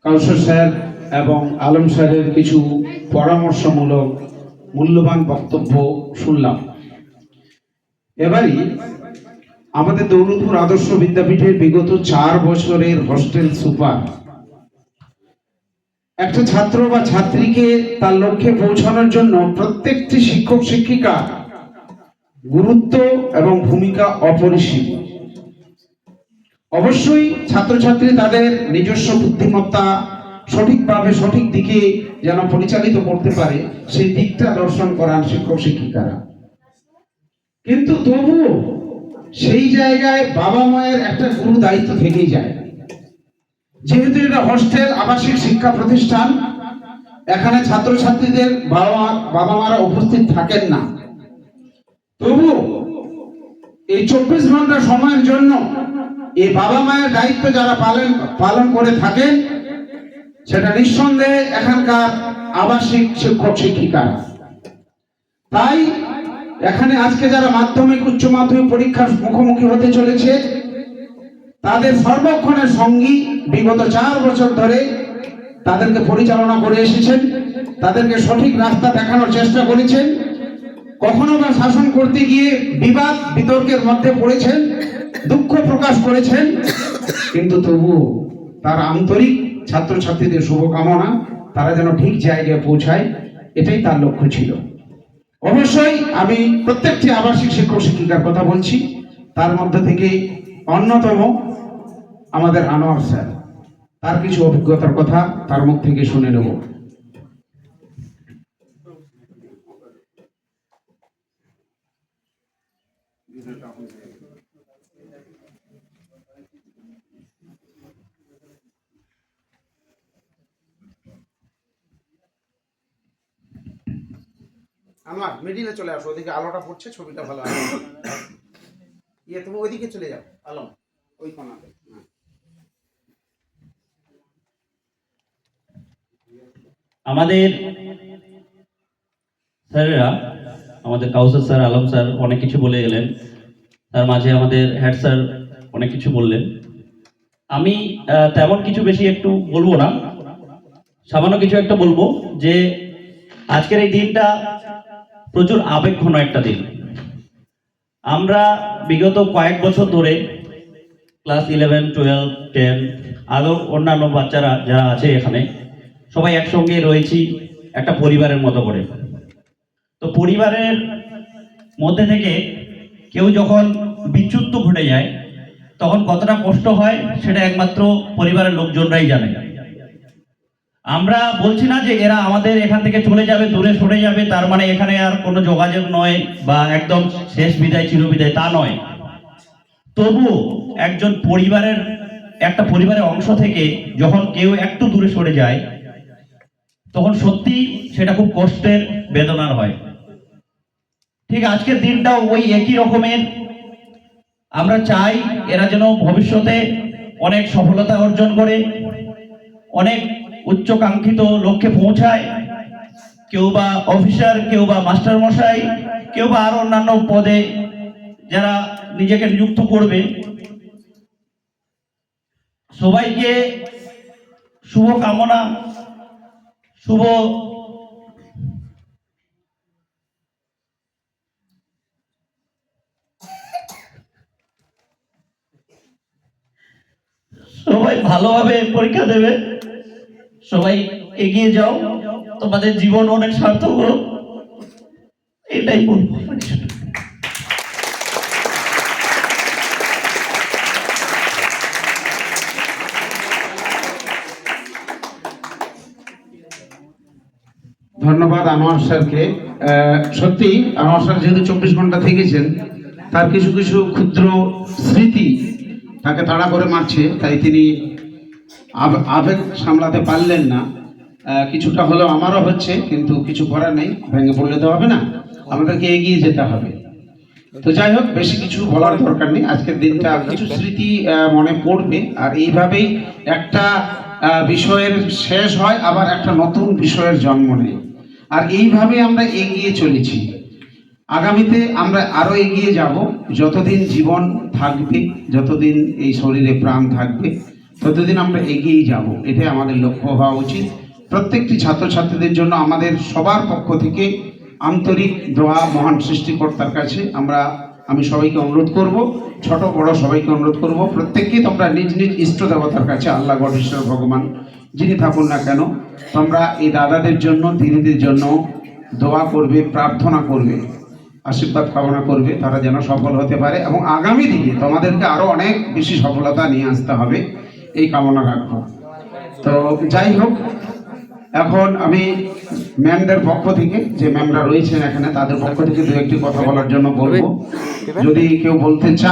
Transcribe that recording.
কাউসার sir এবং আলম স্যারের কিছু পরামর্শমূলক মূল্যবান বক্তব্য শুনলাম। এবারই আমাদের দৌলতপুর আদর্শ বিদ্যাপীঠের বিগত 4 বছরের হোস্টেল সুপার একটা ছাত্র বা ছাত্রীকে তার লক্ষ্যে পৌঁছানোর জন্য প্রত্যেকটি শিক্ষক শিক্ষিকা গুরুত্ব এবং ভূমিকা অপরিসীম। অবশ্যই ছাত্রছাত্রী তাদের নিজস্ব বুদ্ধিমত্তা সঠিকভাবে সঠিক দিকে যেন পরিচালিত করতে পারে সেই দিকটা দর্শন করান শিক্ষক শিক্ষিকারা, কিন্তু তবুও সেই জায়গায় বাবা মায়ের একটা গুরু দায়িত্ব থেকেই যায়। যেহেতু এটা হোস্টেল আবাসিক শিক্ষা প্রতিষ্ঠান, এখানে ছাত্রছাত্রীদের বাবা মারা উপস্থিত থাকেন না, তবুও এই 24 ঘন্টা সময়ের জন্য এই বাবা মায়ের দায়িত্ব যারা পালন করে থাকেন সেটা নিঃসন্দেহে এখানকার আবাসিক শিক্ষক শিক্ষিকারা। তাই এখানে আজকে যারা মাধ্যমিক উচ্চ মাধ্যমিক পরীক্ষার মুখোমুখি হতে চলেছে তাদের সর্বক্ষণের সঙ্গী বিগত 4 বছর ধরে তাদেরকে পরিচালনা করে এসেছেন, তাদেরকে সঠিক রাস্তা দেখানোর চেষ্টা করেছেন, কখনো বা শাসন করতে গিয়ে বিবাদ বিতর্কের মধ্যে পড়েছেন, দুঃখ প্রকাশ করেছেন, কিন্তু তবুও তার আন্তরিক ছাত্রছাত্রীদের শুভকামনা তারা যেন ঠিক জায়গায় পৌঁছায়, এটাই তার লক্ষ্য ছিল। অবশ্যই আমি প্রত্যেকটি আবাসিক শিক্ষক শিক্ষিকার কথা বলছি, তার মধ্যে থেকে অন্যতম আমাদের আনোয়ার স্যার, তার কিছু অভিজ্ঞতার কথা তার মুখ থেকে শুনে নেব। আমার মিডিলে চলে আসো, ওদিকে আলোটা পড়ছে, ছবিটা ভালো আসে। তুমি ওইদিকে চলে যাও, আলো ওই কোণাতে। আমাদের স্যারেরা, আমাদের কাউসার স্যার, আলম স্যার অনেক কিছু বলে গেলেন, তার মাঝে আমাদের হেড স্যার অনেক কিছু বললেন। আমি তেমন কিছু বেশি একটু বলবো না, সামান্য কিছু একটা বলবো যে আজকের এই দিনটা প্রচুর আবেগঘন একটা দিন। আমরা বিগত কয়েক বছর ধরে ক্লাস 11, 12, 10 আরও অন্যান্য বাচ্চারা যারা আছে এখানে সবাই একসঙ্গে রয়েছি একটা পরিবারের মতো করে। তো পরিবারের মধ্যে থেকে কেউ যখন বিচ্যুত ঘটে যায় তখন কতটা কষ্ট হয় সেটা একমাত্র পরিবারের লোকজনরাই জানে। আমরা বলছি না যে এরা আমাদের এখান থেকে চলে যাবে, দূরে সরে যাবে, তার মানে এখানে আর কোনো যোগাযোগ নয় বা একদম শেষ বিদায় চিরবিদায়, তা নয়। তবুও একজন একটা পরিবারের অংশ থেকে যখন কেউ একটু দূরে সরে যায় তখন সত্যি সেটা খুব কষ্টের, বেদনার হয়। ঠিক আজকের দিনটাও ওই একই রকমের। আমরা চাই এরা যেন ভবিষ্যতে অনেক সফলতা অর্জন করে, অনেক উচ্চকাঙ্ক্ষিত লক্ষ্যে পৌঁছায়, কেউ বা অফিসার, কেউ বা মাস্টার মশাই, কেউ বা আরো অন্যান্য পদে যারা নিজেকে নিযুক্ত করবে। সবাইকে শুভ কামনা, সবাই ভালোভাবে পরীক্ষা দেবে, সবাই এগিয়ে যাও, তোমাদের জীবন অনেক সার্থক হোক, এটাই বলবো। ধন্যবাদ আনোয়ার স্যারকে। সত্যি আনোয়ার স্যার যেহেতু 24 ঘন্টা থেকেছেন, তার কিছু কিছু ক্ষুদ্র স্মৃতি তাকে তাড়া করে মারছে, তাই তিনি আবেগ সামলাতে পারলেন না। কিছুটা হলেও আমারও হচ্ছে, কিন্তু কিছু করার নেই, ভেঙে পড়লে তো হবে না, আমাদেরকে এগিয়ে যেতে হবে। তো যাই হোক, বেশি কিছু বলার দরকার নেই। আজকের দিনটা কিছু স্মৃতি মনে পড়বে, আর এইভাবেই একটা বিষয়ের শেষ হয়, আবার একটা নতুন বিষয়ের জন্ম নেয়, আর এইভাবে আমরা এগিয়ে চলেছি। আগামীতে আমরা আরো এগিয়ে যাব, যতদিন জীবন থাকবে, যতদিন এই শরীরে প্রাণ থাকবে, ততদিন আমরা এগিয়েই যাব, এটাই আমাদের লক্ষ্য হওয়া উচিত। প্রত্যেকটি ছাত্রছাত্রীদের জন্য আমাদের সবার পক্ষ থেকে আন্তরিক দোয়া মহান সৃষ্টিকর্তার কাছে আমি সবাইকে অনুরোধ করব, ছোট বড় সবাইকে অনুরোধ করব, প্রত্যেককে তোমরা নিজ নিজ ইষ্ট দেবতার কাছে, আল্লাহ গড ঈশ্বর ভগবান যিনি থাকুন না কেন, তোমরা এই দাদাদের জন্য দিদিদের জন্য দোয়া করবে, প্রার্থনা করবে, আশীর্বাদ কামনা করবে, তারা যেন সফল হতে পারে এবং আগামী দিনে তোমাদেরকে আরো অনেক বেশি সফলতা নিয়ে আসতে হবে, এই কামনা রাখবো। তো যাই হোক, এখন আমি ম্যামদের পক্ষ থেকে, যে ম্যামরা রয়েছেন এখানে, তাদের পক্ষ থেকে দু একটি কথা বলার জন্য বলবো। যদি কেউ বলতে চান